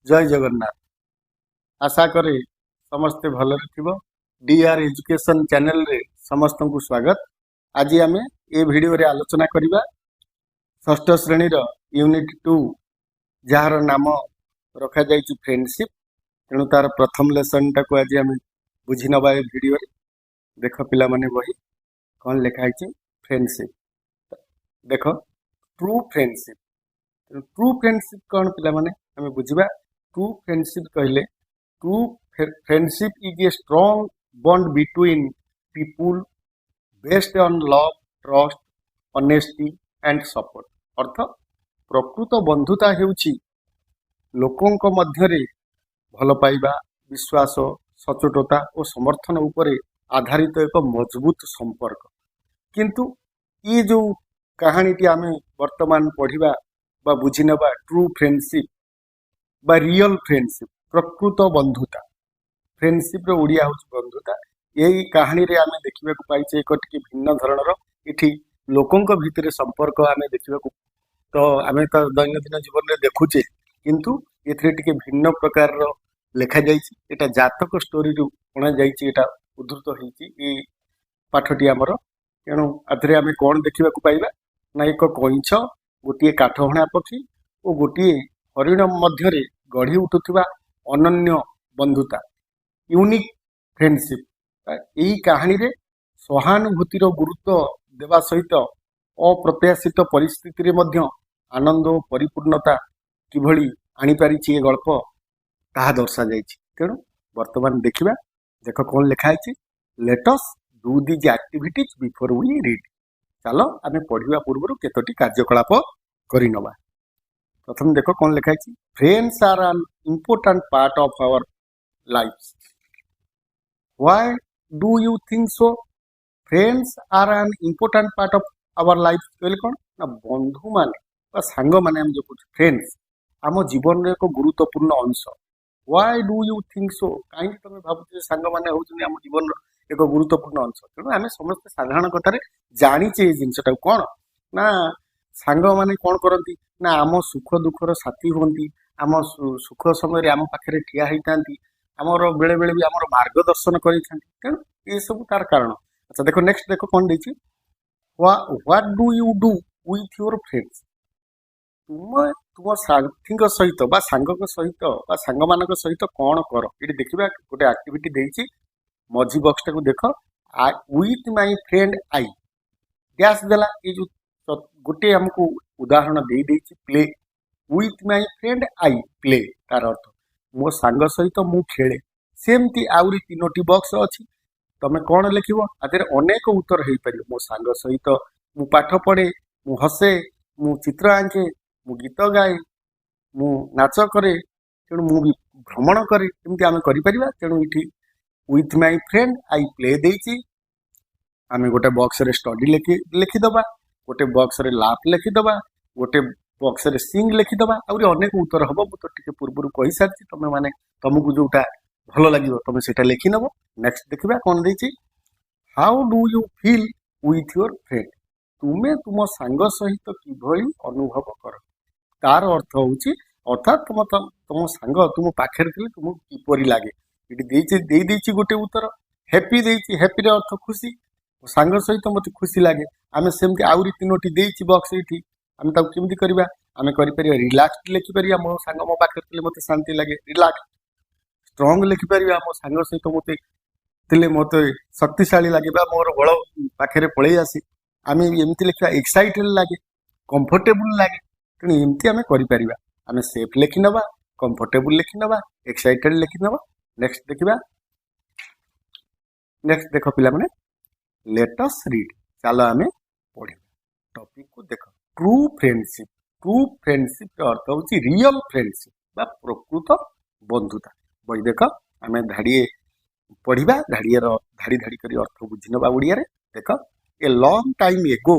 जय जगन्नाथ। आशा करे समस्ते भलरे थिबो। डीआर एजुकेशन चैनल रे समस्त को स्वागत। आज आम ए वीडियो रे आलोचना करिबा षष्ठ श्रेणी रो यूनिट 2 जार नाम रखा जाइछि फ्रेंडशिप। तेणु तार प्रथम लेसन टा को आज आम बुझी नबा ए वीडियो रे। देख पिला माने बही कौन लिखा है फ्रेंडशिप। देख ट्रू फ्रेंडशिप। ट्रू फ्रेंडशिप कौन पिला माने हमें बुझिबा। ट्रू फ्रेंडशिप कहले true friendship is a strong bond between people based on love, trust, honesty and support. अर्थ प्रकृत बंधुता हेउछि लोकंक मध्यरे भल पाइबा, विश्वास, सचोटता और समर्थन उपरे आधारित एक मजबूत संपर्क। किंतु ये जो कहानी टी आमे वर्तमान पढ़िबा बा बुझी नबा ट्रू फ्रेंडशिप बा रियल फ्रेंडशिप, प्रकृत बंधुता। फ्रेंडशिप रो ओडिया होछि बंधुता। यही कहानी रे आमे देखिबा को पाइछे एक टिके भिन्न धरणर इठी लोकंक भितरे संपर्क आमे देखिबा को तो आमे तो दैनंदिन जीवन रे देखुचे, किंतु एथरे टिके भिन्न प्रकार रो लेखा जाइछि। एटा जातक स्टोरी रु कोना जाइछि, एटा उद्धृत होइछि ए पाठटी हमर। तेणु आथरे आमे कोन देखिबा को पाइबा ना एक कइंछ, गोटिए काठहणा पक्षी और गोटिए हरिण मध्यरे गढ़ी उठुथिबा अनन्य बंधुता, यूनिक फ्रेंडशिप। यही कहानी रे सहानुभूतिर गुरुत्व देवा सहित अप्रत्याशित परिस्थिति रे मध्य आनंद और परिपूर्णता किभली आनी पारिछि ए गल्प ताहा दर्शा जाइछि। तेणु वर्तमान देखिबा। देख कौन लिखा है, let us do these activities before we read. चलो आमे पढ़िबा पूर्व केतोटी कार्यकलाप करि नबा। प्रथम देख कौन लिखा है, friends are an important part of our life. Why do you think so? Friends are an important part of our life कहले कौन ना बंधु माने बा सांग माने हम जो फ्रेंड्स आम जीवन रे एक गुरुत्वपूर्ण अंश। व्हाई डू यू थिंक सो? कहीं तुम भावुचे सांग माने होउछन आम जीवन एक गुरुत्वपूर्ण अंश। तेणु आम समस्त साधारण कथार जानीचे ये जिनटा कौन ना सांग माने कौन करती ना आम सुख दुखर साथी होती, आम सुख समय आम पाखे ठिया होता, आमर बेले बेले भी आमर मार्गदर्शन कर। तेणु ये सब तार कारण। अच्छा देखो नेक्स्ट देखो कौन देछि, what do you do with your friends? तुम तुम साथी सहित बा सांग सहित बा सांग मान सहित कौन कर। ये देखा गोटे एक्टिविटी देछि मझी बक्स टाक देख, with my friend I dash देला। ये जो गोटे हमको उदाहरण दे देछि play, with my friend I play, तार अर्थ मो सांग सहित मु खेले। सेमती आउरी तीनोटी बक्स अच्छी, तमे कौन लिखिब आदि अनेक उत्तर हो पार। मो सांग सहित मु पाठ पढ़े, मु हसे, मु चित्र आंके, मु गीत गाए, मु नाच करे, तेणु मु भी भ्रमण करे, एमती आम करिपरिबा। तेणु इठी with my friend I play देछि, आम गोटे बक्स रे स्टडी लिखिदबा, गोटे बक्स रे लाफ लिखिदबा, गोटे बक्स रे सिंग लिखिदबा। आउरी अनेक उत्तर हम तो टिके पूर्व कही सारी। तुम माने तुमको जोटा भल लगे तुम से लिखि नब। नेक्स्ट देखा कौन देछि, how do you feel with your friend? तुम्हें तुम सांग सहित किभली अनुभव कर। तार अर्थ होछि अर्थात तुम तुम सांग तुम पाखे तुमको किपरि लागे। ये गोटे उत्तर हैप्पी देछि, हैप्पी रे अर्थ खुशी, सांग सहित मत खुशी लगे। आम सेमती आउरी तीनोटी देछि बक्स ये आम केमती करवा, आम कर रिलैक्स लिखिपर, मो सांग मो पाखे मत शांति लगे रिलैक्स। स्ट्रॉन्ग लिखिपर, मो सांग सहित मत मत शक्तिशाली लगे बा मोर बल पाखे पलि आसी। आम एमती लिखा एक्साइटेड लगे, कंफर्टेबल लगे। तेणु एमती आम कर आम सेफ लिखि नबा, कंफर्टेबल लिखि नबा, एक्साइटेड लिखि नबा। नेक्स्ट देखा, नेक्स्ट देख पिला माने लेट अस रीड। चलो आम पढ़ टॉपिक को देख, ट्रू फ्रेंडशिप। ट्रू फ्रेंडशिप अर्थ होछि रियल फ्रेंडशिप बा प्रकृत बंधुता। बही देख आम धाड़िए पढ़ा, धाड़ी धाड़ी कर अर्थ बुझी नबा ओडिया रे। देख, a long time ago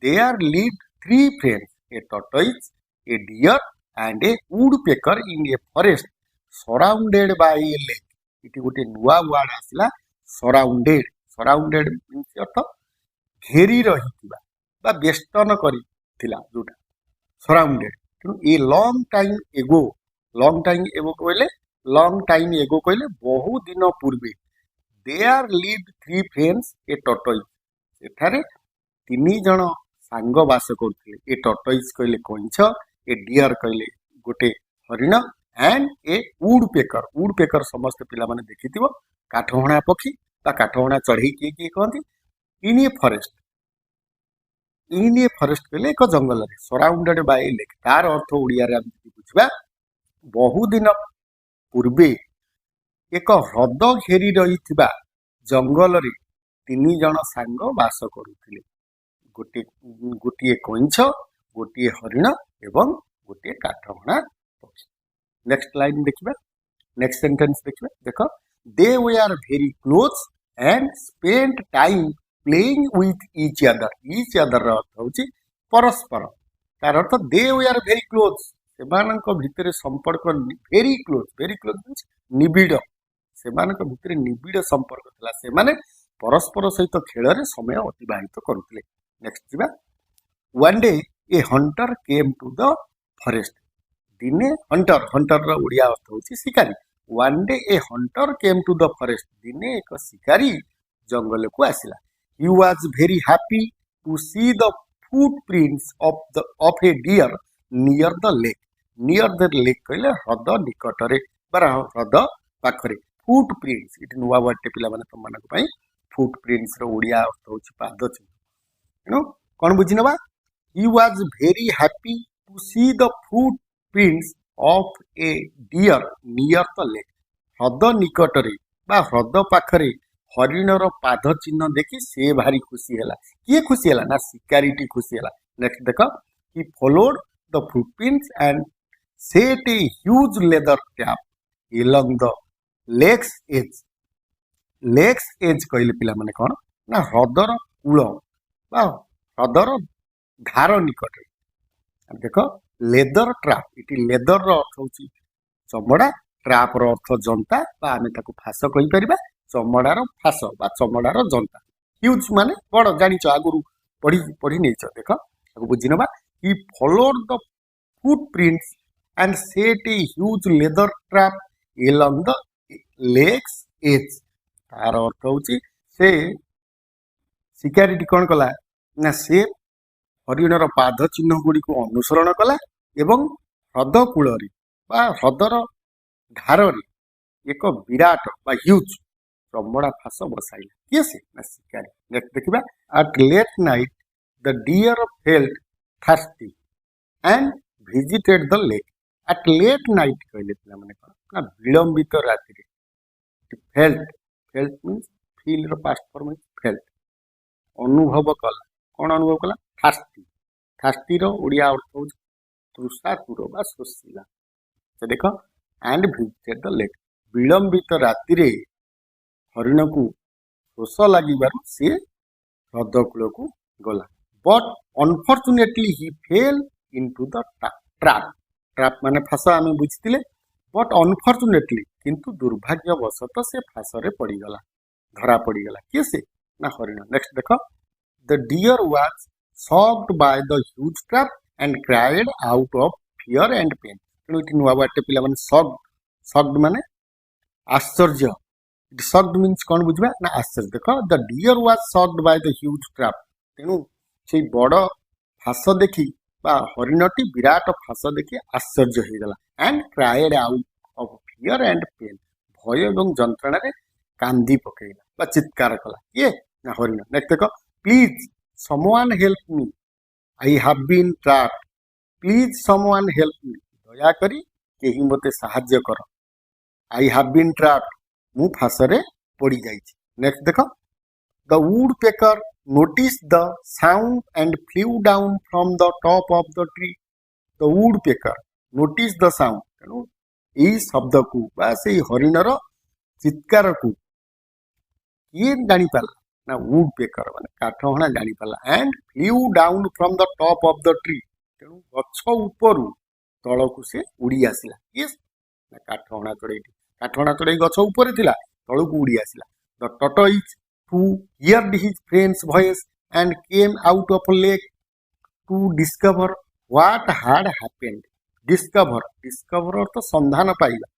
there lived three friends, a tortoise, a deer and a woodpecker in a forest surrounded by a lake. इटी गोटे नुआ वर्ड आसला सराउंडेड। सराउंडेड मीन्स अर्थ घेरी रही बा बेष्टन करिथिला जोटा सराउंडेड। तेणु a long time ago long time ago कहले बहु दिन पूर्वे there lived three friends a tortoise एठारे तीन जन सांग बास करते ए टर्टोइज कहले कइंछ ए डियर कहले गोटे हरिण एंड ए वुड पेकर समस्त पिला माने देखिथिबो काठहणा पक्षी बा काठहणा चढ़ई किए कहते इन ए फॉरेस्ट कहले एक जंगल रे सराउंडेड बाय लेक तार अर्थ ओडिया रे हम बुझबा बहु दिन पूर्वे एक ह्रद घेरी रही जंगल रे तीन जन सांग बास करुथिले गोटे गोटे कइंछ गोटे हरिण एवं गोटे काठहणा पक्षी नेक्स्ट लाइन देखिबा नेक्स्ट सेंटेंस देखिबा देखो they were very close and spent time playing with each other अर्थ होची परस्पर तार अर्थ दे वेयर वेरी क्लोज सेमानक भितर संपर्क वेरी क्लोज मीन्स निबिड़ सेमानक भितर निबिड़ संपर्क थिला सेमाने परस्पर सहित खेल रे समय अतिबाहित करुथिले नेक्स्ट जिबा one day a hunter came to the forest दिने हंटर रो ओडिया अर्थ होची शिकारी one day a hunter came to the forest दिने एक शिकारी जंगल को आसिला he was very happy to see the footprints of a deer near the lake कहले ह्रद निकटरे बरा ह्रद पाखरे फुटप्रिंट्स इट नुवा वर्ड पिला माने तुम मानक पई फुटप्रिंट्स रो ओडिया अर्थ होची पाद चिन्ह नो कोन बुझि नबा he was very happy to see the footprints of a deer near the lake ह्रद निकटरे बा ह्रद पाखरे हरिणर पाद चिन्ह देखि से भारी खुशी है किए खुशी है ना शिकारीटी खुशी है नेक्स्ट देख he followed the footprints and set a huge leather trap along the lake's edge कहले पिला माने कोन ना ह्रदर कूल बा ह्रदर धार निकट देख लेदर ट्रैप इटी लेदर रो अर्थ होची चमड़ा ट्रैप रो अर्थ जंता बा आमे ताको फास कहि परिबा चमड़ार फास बा चमड़ार जंता ह्यूज माने बड़ जानिछ आगुरु पढ़ी नैछ देख आगु बुझि नबा he followed the footprints and set a huge leather trap along the lake's edge तार अर्थ होची से शिकारीटी कोन कला ना से हरिणर पाद चिन्ह गुडी को अनुसरण कला एवं ह्रद कूलरी बा ह्रदर धार एक विराट बा ह्यूज चमड़ा फास बसाइला किए से ना शिकारी नेक्स्ट देखिबा at late night the deer felt thirsty and visited the lake at late night कहले पिला माने ना विलंबित राति रे फेल्ट मींस फील रो पास्ट फॉर्म फेल्ट अनुभव कला कोन अनुभव कला थर्स्टी रो ओडिया अर्थ हो तृषातुर बा शोषिला तो देखो एंड विजिटेड द लेक विलंबित राति रे हरिण को शोष लगे सी ह्रद कूल को गला but unfortunately he fail into the trap माने फास आम बुझीते बट अनफॉर्चुनेटली किंतु दुर्भाग्यवशत से फास रे पड़गला धरा पड़गला किए से ना हरिण नेक्स्ट देख the deer was shocked by the huge trap and cried out of fear and pain तेणु ये नुआ बाटे पिला माने शॉक्ड माने आश्चर्य शॉक्ड मीन्स कौन बुझा ना आश्चर्य देख the deer was shocked by the huge trap तेणु से बड़ फास देखी बा हरिणटी विराट फास देखी आश्चर्य हो गला and cried out of fear and pain भय एवं जंत्रणा रे कांदी पकेला बा चित्कार कला ये ना हरिण नेक्स्ट देख please someone help me I have been trapped please someone help me दया करी केही मते सहाय्य कर आई हैव बीन ट्रैप्ड मु फासरे पड़ी जाइछि नेक्स्ट देखो the wood picker notice the sound and flew down from the top of the tree the wood picker notice the sound तेणु यही शब्द को बा से हरिणर चित्कार को किए जानी पाला ना वुड पेकर माने काठहणा जानी पाला and flew down from the top of the tree तेणु गछ उपरु तल को से उड़ी आसिला ये काठहणा चढ़ई गछ ऊपर थिला तलू को उड़ी आसिला the tortoise who heard his friend's voice and came out of a lake to discover what had happened discover discover अर्थ संधान पाइबा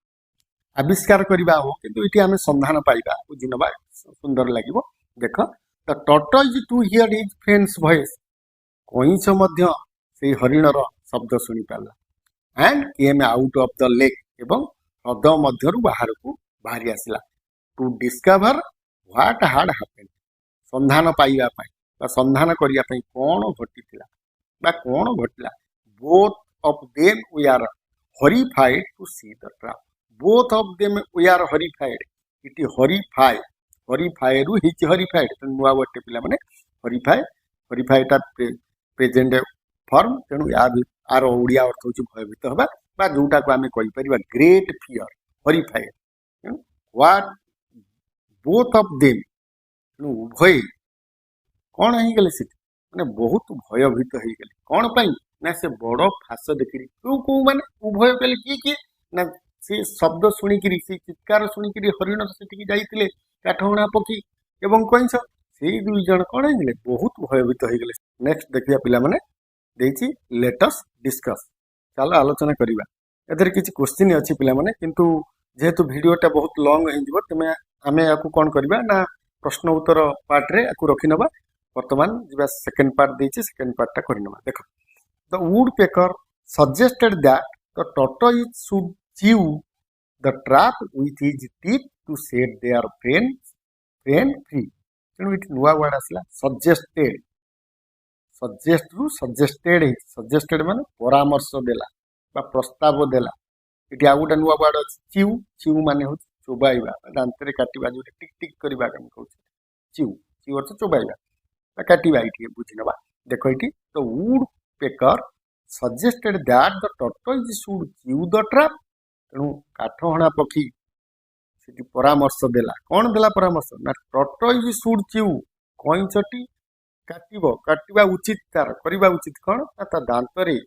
आविष्कार करवा हो किंतु ये आम संधान पाइबा बुझी नवा सुंदर लगे। देख the tortoise to hear his friends voice कईछ मध्य से हरिणर शब्द शुणी पारा and came out of the lake एवं ह्रद मध्य बाहर को बाहरी आसला to discover what had happened संधान पाइबा संधान करने कौन घटी कौन घटला both of them we are horrified to see the trap both of them we are horrified it horrify horrify रु हिच हॉरिफाइड नुआ वर्ड पिला माने हॉरिफाई हॉरिफाइटा प्रेजेंट फॉर्म तेणु यार ओडिया अर्थ हूँ भयभीत हवा जोटा को आम कहीपर great fear horrified what both of them तेणु उभय कौन हो गले से मैंने बहुत भयभीत हो गले कौन पाई ना से बड़ फास देखिरी क्यों कौ मैंने उभय कले किए ना से शब्द शुणिकी से चित्कार शुणिकी हरिण से जाइए काठहणा पक्षी एवं कईछ से दुई जन कौन हो बहुत भयभीत हो गले। नेक्स्ट देखिए पिला माने देछि लेटस डिस्कस चलो आलोचना करवा एथरे किछि क्वेश्चन अछि पिला माने किंतु जेहेतु वीडियोटा बहुत लॉन्ग हो तेज आम या कौन करवा ना प्रश्न उत्तर पार्ट रे या रखी नवा वर्तमान जी सेकेंड पार्ट देछि सेकेंड पार्टा करनवा। देख the woodpecker suggested that the tortoise should chew the trap with his teeth to set their friend free तेणु ये नुआ वर्ड आसला सजेस्टेड सजेस्ट रु सजेस्टेड माने परामर्श देला बा प्रस्ताव देला ये आउ गोटे नुआ वर्ड अच्छी चिव चिव माने हो चोबाइबा दांत काटिबा जो टिक टिक करबा हम कहू चिव चिव अर्थ चोबाइबा काटिबा ये बुझी नवा। देख ये the woodpecker suggested that the tortoise should chew the trap तेणु काठहणा पक्षी से परामर्श देला कौन देला परामर्श ना टर्टोइज शुड चिव कईछटी काटिबा उचित तार करबा उचित कौन ना ता दांत रे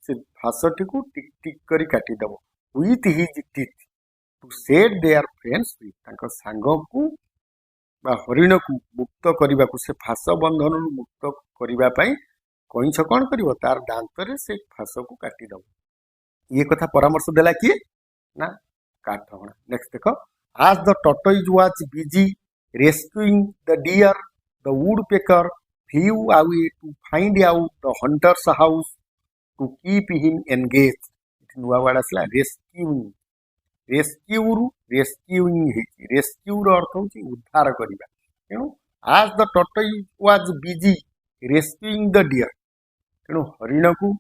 से फासटी को टिक टिक करी काटिदेव with his teeth to set their friends free तांको सांग को बा हरिण को मुक्त करने को से फास बंधन मुक्त करने कईछ कौन कर तार दांत रे से फास को काटिदेव ये कथा परामर्श देला किए ना काठहणा। नेक्स्ट देख as the tortoise was busy rescuing the deer the woodpecker flew away to find out the hunter's house to keep him engaged. नुआ वर्ड आसला रेस्क्यूइंग रेस्क्यूइंग रेस्क्यू अर्थ हूँ उद्धार करवा तेणु as the tortoise was busy rescuing the deer तेणु हरिण को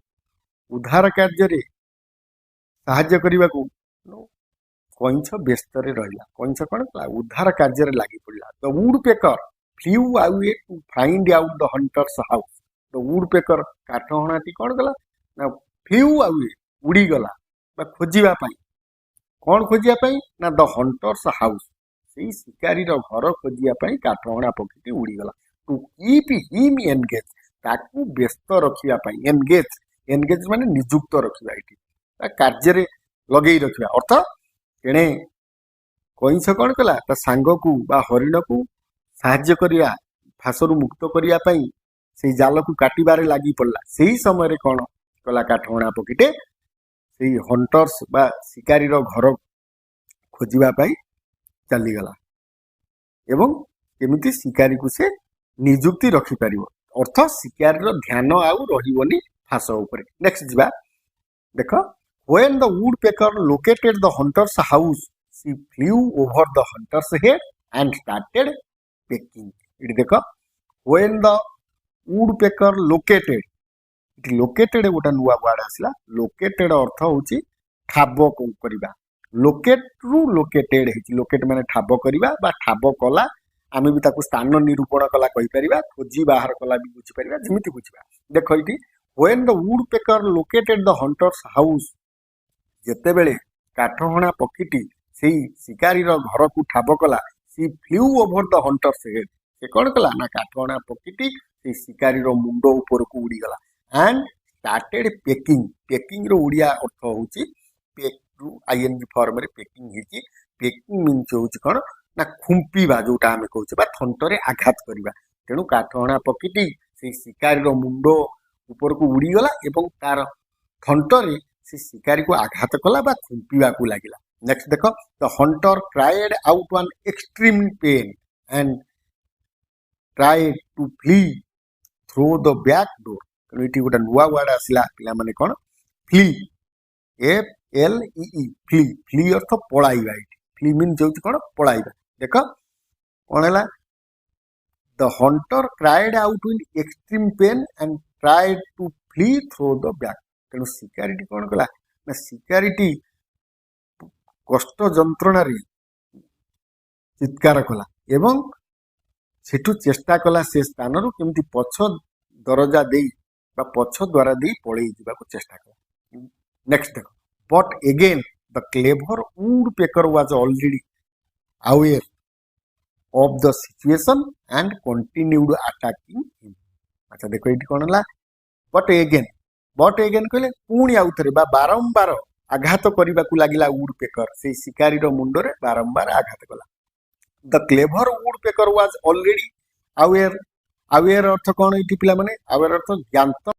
उद्धार कार्य साहाय्य करने को कईछ व्यस्त रहा कईछ कौन उद्धार कार्य लगी पड़ा। The woodpecker flew away to find out the hunter's house. The woodpecker काठहणाटी कौन गला ना flew away उड़ी गला बा खोजिबा पई कौन खोजिया पई ना द हंटर्स हाउस से शिकारी रो घर खोजिया पई काठहणा पक्षी उड़ी गला टू कीप हिम एंगेज ताकू व्यस्त रखिया पई एंगेज माने नियुक्त रखिबा इटी कार्य रे लगेई रखिबा अर्थ तेणे कईछ कौन कला ता सांग को बा हरिण को साहाय्य करिया फासरु मुक्त करिया पई से जाल को काटिबारे लागी पड़ला से समय रे कौन कला काठहणा पक्षीटे से हंटर्स बा शिकारी रो घर खोजिबा पई चली गला एवं केमिति शिकारी को से नियुक्ति रखी पारिबो अर्थ शिकारी रो ध्यान आउ रहिबोनी फास ऊपर। नेक्स्ट जिबा देख when the woodpecker located the hunter's house she flew over the hunter's head and started pecking. इट देख when the woodpecker located it located गोटा नुआ वर्ड आसला लोकेटेड अर्थ होची ठाब करबा लोकेट रु लोकेटेड है लोकेट माने ठाब करबा बा ठाब कला आमे भी ताकू स्थान निरूपण कला कहि परिबा खोजी बाहर कला भी बुझी परिबा जेमिति बुझिबा। देखो इटी when the woodpecker located the hunter's house जेते बेले काठहणा पक्षीटी सेही शिकारी रो घर को ठाब कला सी फ्लेव ओवर द हंटर्स हेड से कौन कला ना काठहणा पक्षीटी से शिकारी रो मुंडो ऊपर को उड़ी गला एंड स्टार्टेड पेकिंग पेकिंग रो उड़िया अर्थ होची पेक रु आईएनजी फॉर्म रे पेकिंग हिची पेकिंग मीन्स होची कौन ना खुंपीबा जोटा आमे कहउचे बा थंटरे आघात करबा तेणु काठहणा पक्षीटी से शिकारी रो मुंडो ऊपर को उड़ी गला एवं तार थंटरे से शिकारी को आघात कला बा खुंपिवा को लागिला। नेक्स्ट देखो the hunter cried out one extreme pain and tried to flee through the back door. तेणु ये गोटे नुआ वर्ड आसला पिला माने कौन फ्ली FLEE फ्ली फ्ली अर्थ पलाइबा। फ्ली मीन जो कौन पलाइबा। देख कौन है the hunter cried out with extreme pain and tried to flee through the back. तेणु शिकारी कौन कला ना शिकारी कष्ट जंत्रणा चित्कार कला एवं सेठू चेष्टा कला से स्थान केमती पछ दरजा दे पछ द्वारा दे पलि जावाक चेष्टा कला। नेक्स्ट देखो but again the clever woodpecker was already aware of the situation and continued attacking him. अच्छा देखो ये कौन है बट एगेन कहले पुणी आउ थे बारंबार आघात करने को लगिला वुडपेकर से शिकारी मुंडरे बारंबार आघात कला। The clever woodpecker was already aware. Aware अर्थ कौन ये पिला माने अवेयर अर्थ ज्ञात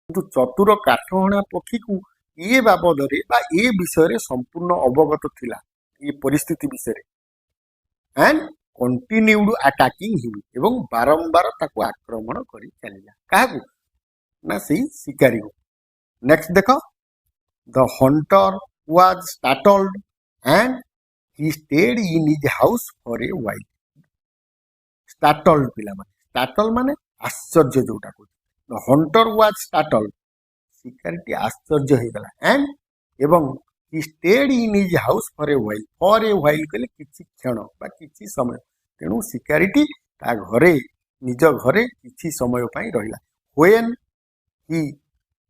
चतुर काठहणा पक्षी को ये बाबद ये विषय संपूर्ण अवगत थिला ये परिस्थिति विषय एंड कंटिन्यूड अटैकिंग हिम एवं बारंबार ताको आक्रमण करी चलिला काहाकू ना से शिकारी को। नेक्स्ट देखो the Hunter was startled and he stayed in his house for a while। startled पिला माने startle माने आश्चर्य जोटा को the hunter was startled शिकारी आश्चर्य हो गला एंड एवं he stayed in his house for a while कहले किछि क्षण बा किछि समय। तेणु शिकारी ता घरे निज घरे किछि समय पई रहिला। when he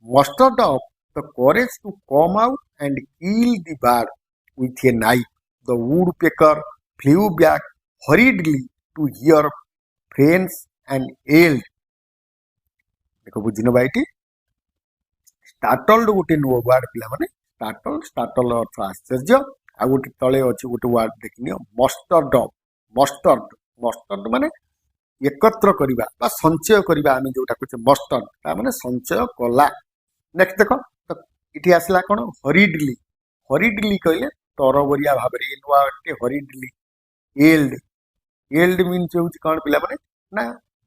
mustered up the courage to come out and kill the bird with a knife the woodpecker flew back hurriedly to hear friends and yelled। देखो बुझिन भाई स्टार्टल्ड गोटे नुआ वर्ड पिला माने स्टार्टल अर्थ आश्चर्य आ गोटे तले अछि गोटे वर्ड देखिनियो मस्टर्ड माने एकत्र करिबा बा संचय करिबा आमे जोटा कहचे मस्टर्ड ता माने संचय कला। नेक्स्ट देखो तो इठी आसला कोन हरिडली कहले तरबरिया भाव नुआ हरिडली। एल्ड मीन्स हूँ कौन पिला माने ना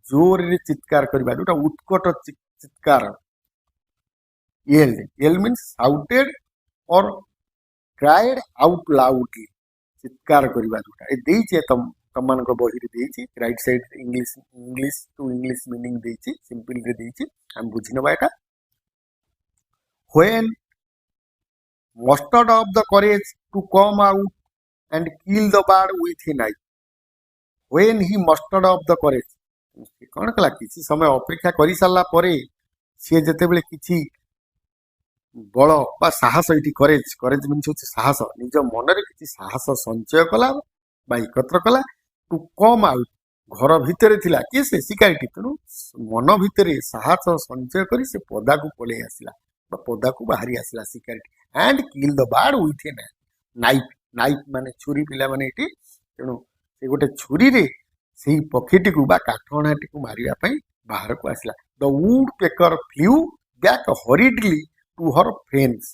जोर रे चित्कार करबा जोटा उत्कट चित्कार। Yelled means shouted or cried out loudly चित्कार करबा जोटा ए देइछे तम मान को बही रे देइछे right side English to English meaning देइछे सिंपल रे देइछे हम बुझिनबा एटा। when mustered of the courage to come out and kill the bird with a knife। when he mustered of the courage कौन कला किसी समय अपेक्षा करि सारला परे से जेतेबेले किछि बल बा साहस ये करेज मीन्स होछि साहस निज मन रे किछि साहस संचय कला बा एकत्र कला टू कम आउट घर भितर थिला कि से शिकारी तेणु मन भितर साहस संचय करी से पदा को पले आसिला बा पदा को बाहरी आसिला शिकारी and kill the bird with a knife माने छुरी पिला माने एटी तेणु से गोटे छुरी रे से पक्षीटी को बा काठहणाटी को मारिया पई बाहर को आसिला। The woodpecker flew back hurriedly to her friends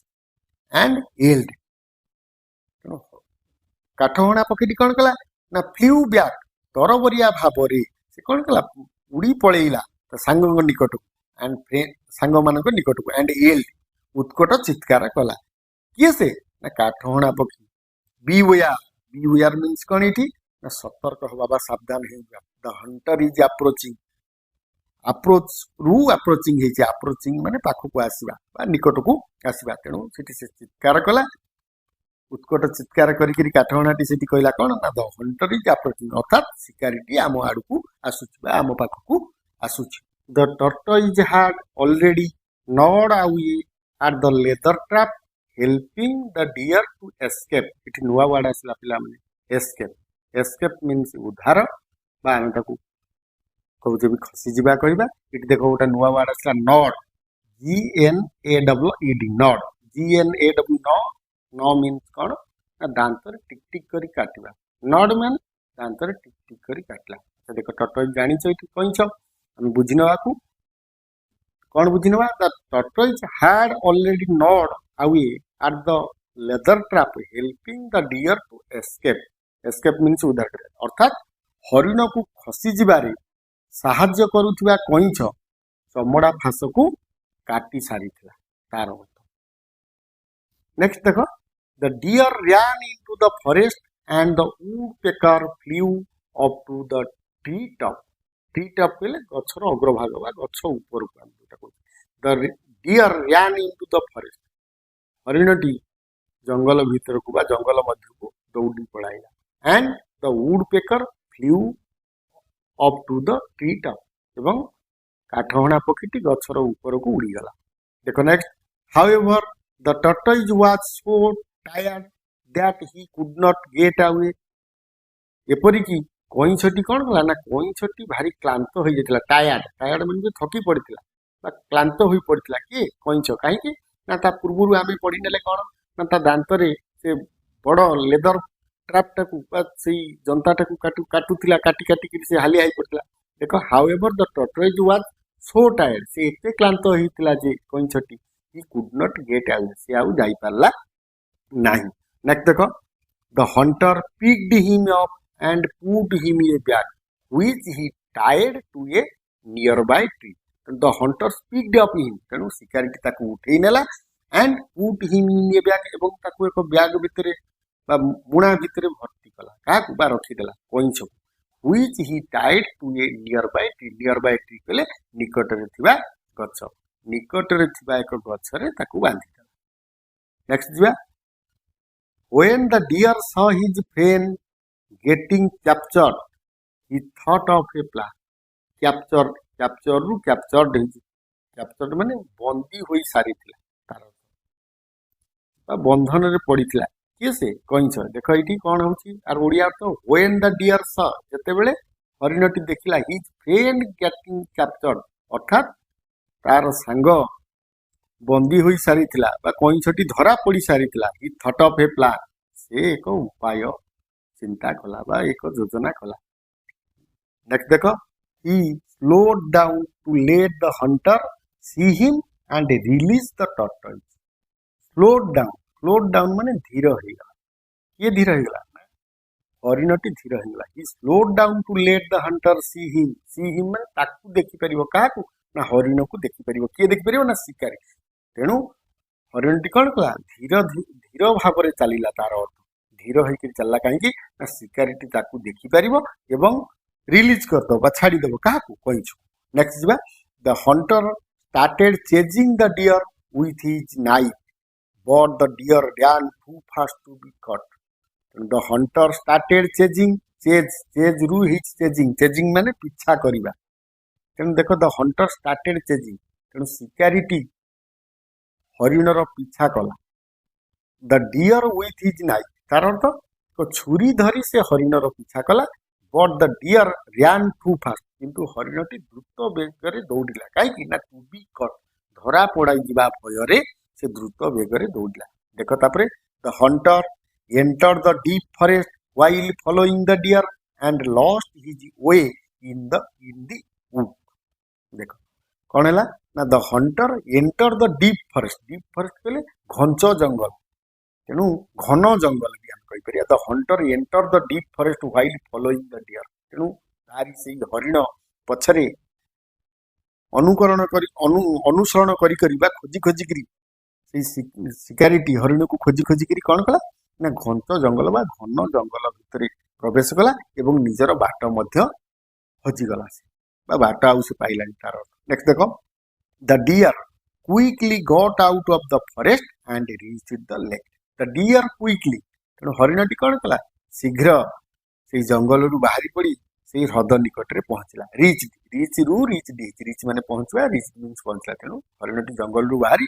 and yelled. तेणु काठहणा पक्षीटी कौन कला ना फ्लू बैक तरबरिया भाव से कौन कला उड़ी पलैला सांग निकट एंड फ्रेंड सांग मान निकट को एंड एल्ड उत्कट चित्कार कला किए से ना काठहणा पक्षी। बीवेयर मीन्स कौन ये ना सतर्क हवा सावधान होगा। द हंटर इज अप्रोचिंग माने पाखु को आसवा निकट को आसवा तेणु से चित्कार कला उत्कट चित्कार करी काठहणाटी से कहला कौन ना द हंटर इज अप्रोचिंग अर्थात शिकारी आम आड़ को आसुची आम पाखक आसुची। The tortoise had already gnawed away at the leather trap helping the deer to escape। इठी नुआ वर्ड आसला पिला माने एस्केप मीन्स उद्धार बा आमे ताकू कहू जे भी खसी जिबा कहबा। इठी देखो गोटा नुआ वर्ड आसला Nord GNAWED Nord no means कौन ना दांत रे टिक टिक करी काटवा नॉड मीन दांत रे टिक टिक करी काटला। देखो टर्टोइज जानि छ इठी कहिछ हम बुझिनवा को कौन बुझीनवा the tortoise had already gnawed away at the leather trap helping the deer to escape. escape means उधार करे अर्थात हरिण को खसी जिबारे साहाଯ୍य करुथिबा कइंछ चमड़ा फास को काटी सारिथिला तार अर्थ। नेक्स्ट देखो the deer ran into the forest and the woodpecker flew up to the tree top. tree top कहले गछर अग्रभाग बा गछ ऊपर को हम जोटा कहू। The deer ran into the forest हरिणटी जंगल भीतर को बा जंगल मध्य को दौड़ी पड़ाइला and the woodpecker flew up to the tree top एवं काठहणा पक्षी गछर ऊपर को उड़ी गला। देखो next however the tortoise was so tired that he could not get away. एपरिकी कइंछटी कौन कला ना कइंछटी भारी क्लांत हो जाइतिला टायर्ड टायर्ड म्हणजे थकी पड़ितिला बा क्लांत होई पड़ितिला के कइंछ काहे कि ना ता पूर्वरु आमे पड़ी नेले कौन ना ता दांतरे से बड़ लेदर ट्रैपटाकू बा सेई जंताटाकू काटुतिला काटी काटी कि से हाली हाई पड़ितिला। देखो however the tortoise was so tired से एते क्लांत होइतिला जे कइंछटी he could not get away से आउ जाई पारला नहीं। नेक्स्ट देखो the hunter picked him up and put him a bag which he tied to a nearby tree. The hunter picked up him तेणु शिकारी ताकू उठेई नेला and put him in a bag एवं ताकू एक बैग भितरे बा मुणा भितरे भर्ती कला काकू बा रखी देला कइंछ को which he tied to a nearby tree कहले निकट रे थिबा गछ निकट रे थिबा एक गछ रे ताकू बांधी देला। नेक्स्ट जिबा when the deer saw his friend getting captured he thought of a plan. capture ru captured माने बंदी होई सारिथिला तार बा बंधन रे पड़िथिला के से कइंछ। देखो इठी कोन होची आर ओडिया तो when the deer saw जते बेले हरिणटी देखिला his friend getting captured अर्थात तार संग बंदी होई सारिथिला बा कइंछटी धरा पड़ी सारिथिला he thought of a plan से एक उपाय चिंता कला बा एक योजना कला। नेक्स्ट देखो he slowed down to let the hunter see him and release the tortoise. Slowed down माने धीर हो गला ये धीर हो गला हरिणटी धीर हो गला। He slowed down to let the hunter see him माने ताकू देखि परिबो काकू ना हरिण को देखि परिबो किए देखि परिबो ना शिकारी तेणु हरिणटी कौन कला धीर भाव में चलला तार अर्थ धीर होकर चलला कहीं ना शिकारी ताकू देखि परिबो एवं रिलीज करदो बा छाड़ी देबो काकू कइंछ। नेक्स्ट जिबा the hunter started chasing the deer with his knife but the deer ran too fast to be caught. The hunter started chase रू हिज चेजिंग माने पीछा करिबा तेणु देखो द हंटर स्टार्टेड चेजिंग तेणु शिकारीटी हरिणर पीछा कला। The deer with his knife तार अर्थ एक छुरी धरी से हरिणर पीछा कला but the deer ran too fast किंतु हरिणटी द्रुत वेगरे दौड़िला कहीं ना टू बी कट धरा पड़ाई जिबा भय से द्रुत वेगरे दौड़िला। देखो तापरे the hunter enter the deep forest while following the deer and lost his way in the wood. देखो कौन है ना the hunter enter the deep forest कहले घंच जंगल तेणु घन जंगल भी हम कहि परिया। The hunter enter the deep forest while following the deer तेणु तारी से हरिण पछरे अनुकरण करी अनुसरण करी बा खोजी करी शिकारीटी हरिण को खोजी करी कौन कला ना घंच जंगल बा घन जंगल भितर प्रवेश कला एवं निजर बाट मध्य हजिगला से बा बाट आउ से पाइलानी तार। नेक्स्ट देखो the deer quickly got out of the forest and reached the lake. The deer quickly तेणु हरिणटी कौन कला शीघ्र से जंगल रु बाहरी पड़ी से ह्रद निकट रे पहुंचला। रीच माने पहुंचवा रीच मीन्स पहुंचला तेणु हरिणटी जंगल रु बाहरी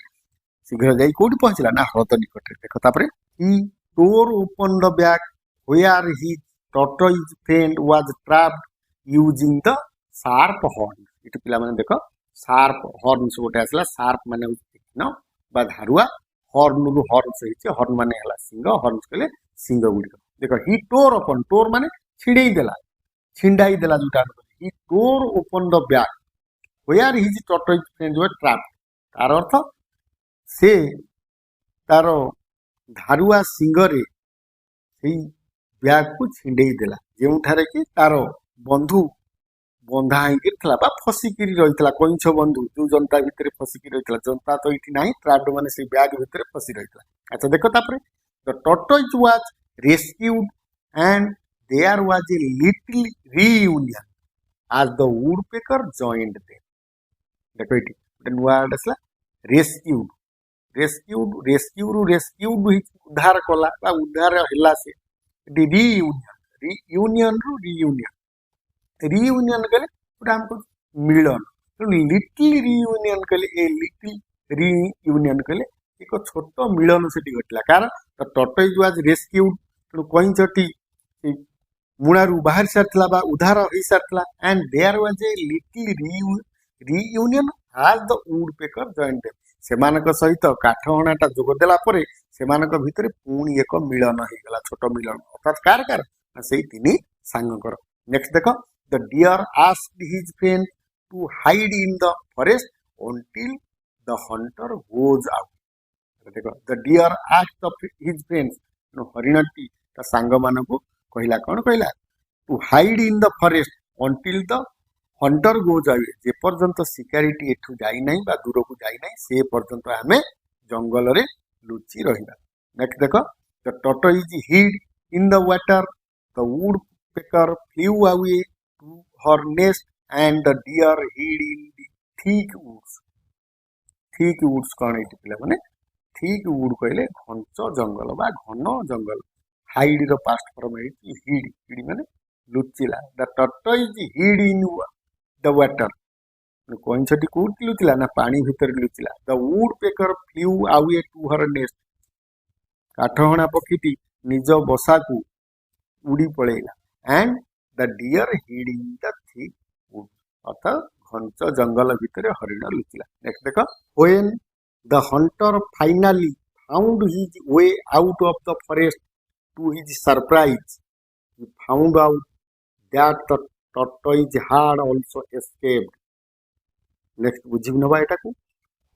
शीघ्र जाई कोडी पहुंचला ना ह्रद निकट रे। देखो तापरे he tore open the bag where he tortoise friend was trapped using the sharp horn. इट पिला माने देखो शार्प हॉर्न से गोटे आसला शार्प माने तीक्ष्ण बा धारुआ हॉर्न रु हॉर्न से हिचे हॉर्न माने हला सिंग हॉर्न कहले सिंग गुडी। देखो ही टोर ओपन छिंडाई देला जोटा he tore open the bag where his tortoise friends were trapped। तार अर्थ से तार धारुआ सिंगरे से ब्याग को छिंडेई देला जोठारे कि तार बंधु बंधा होकर था बा फसिकी रही कईछ बंधु जो जनता भितर फसिकी रही जनता तो ये ना ट्राप्ड माने से ब्याग भितर फसी रही। अच्छा देख तापर the tortoise was rescued and there was a little reunion as the woodpecker joined them। देखो ये गोटे नुआ वर्ड आसला रेस्क्यूड रेस्क्यूड रेस्क्यूड उद्धार कला बा उद्धार हैला से रियूनियन रियूनियन रु रियूनियन कहले गोटे हमको मिलन लिटिल रियूनियन कहले ए लिटिल रियूनियन कहले एक छोट मिलन से घटला कारण द टॉर्टोइज वाज रेस्क्यूड तेणु कईंचटी मुणारू बाहर सारी उद्धार हो सारी and there was a little reunion as the woodpecker joined them सेमानक सहित काठहणाटा जोगदेला परे सेमानक भितर पुणी एक मिलन हो गला छोट मिलन अर्थात कार कार से तीन सांगकर। नेक्स्ट देख the deer asked his friend to hide in the forest until the hunter goes out। देखो the deer asked his friends हरिणटी ता सांग मानकु कहला कौन कहला to hide in the forest until the hunter goes away जे पर्यंत शिकारीटी एठू जाई नाही बा दूर को जाई नाही से पर्यंत आमे जंगल रे लुचि रहिबा। नेक्स्ट देखो the tortoise hid in the water the woodpecker flew away to her nest and the deer hid in the thick woods. Thick woods कौन एठी पिला माने थिक वुड कहले घंच जंगल बा घन जंगल हाइड रो पास्ट फॉर्म है हिड हिड माने लुचिला the tortoise hid in the water कोइन छटी कोठी लुचिला ना पानी भीतर लुचिला the woodpecker flew away to her nest काठहणा पक्षीटी निज बसा को उड़ी पळेला and the deer hid in the thick wood अर्थात घंच जंगल भीतर हरिण लुचिला। नेक्स्ट देखो when the hunter finally found his way out of the forest to his surprise he found out that the tortoise had also escaped। next बुझिब नबा एटा को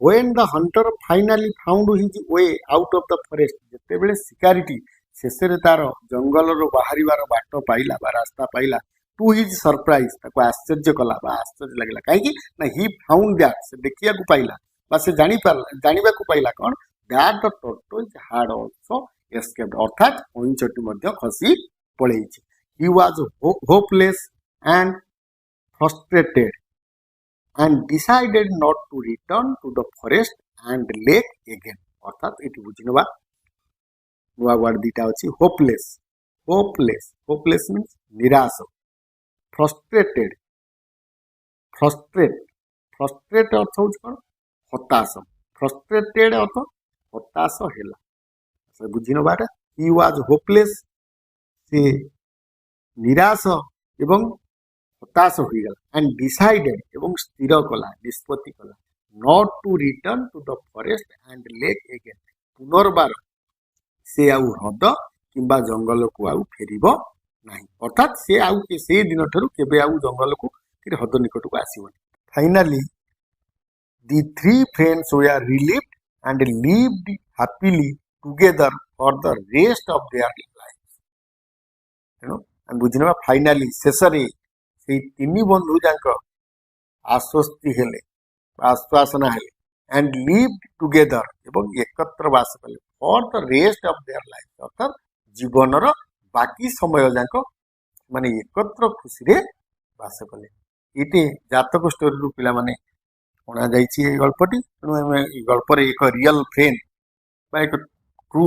when the hunter finally found his way out of the forest जते बेले शिकारीटी शेषरे तार जंगल रो बाहरिवार बाट पाइला बा रास्ता पाइला to his surprise ताको आश्चर्य कला बा आश्चर्य लागला काहे कि ना he found that से देखिया को पाइला बा से जानिबा को पाइला कोन that the tortoise had also escaped अर्थात कईंचटी मध्य खसी पळेछि। he was hopeless and frustrated and decided not to return to the forest and lake again अर्थात एटी बुझिनबा नुआ वर्ड दीटा अछि होपलेस होपलेस मीन्स निराश फ्रस्ट्रेटेड फ्रस्ट्रेट अर्थ होछ कोन हताश फ्रस्ट्रेटेड अर्थ हताश हैला बुझी नबाटा ही वाज होपलेस से निराश एवं हताश हो गला एंड डिसाइडेड एवं स्थिर कला निष्पत्ति कला not to return to the forest and lake again पुनर्बार से आउ ह्रद किंबा जंगल को आउ फेरिबो नाही अर्थात से आउ के से दिन ठरु केबे आउ जंगल को फिर ह्रद निकट को आसीबो। Finally the three friends were relieved and lived happily together for the rest of their lives। बुझिनबा फाइनली शेषरे से तीन बंधु जाक आश्वस्ति हेले आश्वासन हेले एंड लिव्ड टुगेदर एवं एकत्र वास कले for the rest of their life अर्थात जीवनर बाकी समय जाक माने एकत्र खुशी रे वास कले। इटे जातक स्टोरी रु पिला माने कोना जाईछि ए गल्पटी तेणु गल्प रे एक रियल फ्रेंड बा एक ट्रू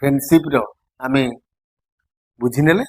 फ्रेंडशिप रो आमे बुझिनेले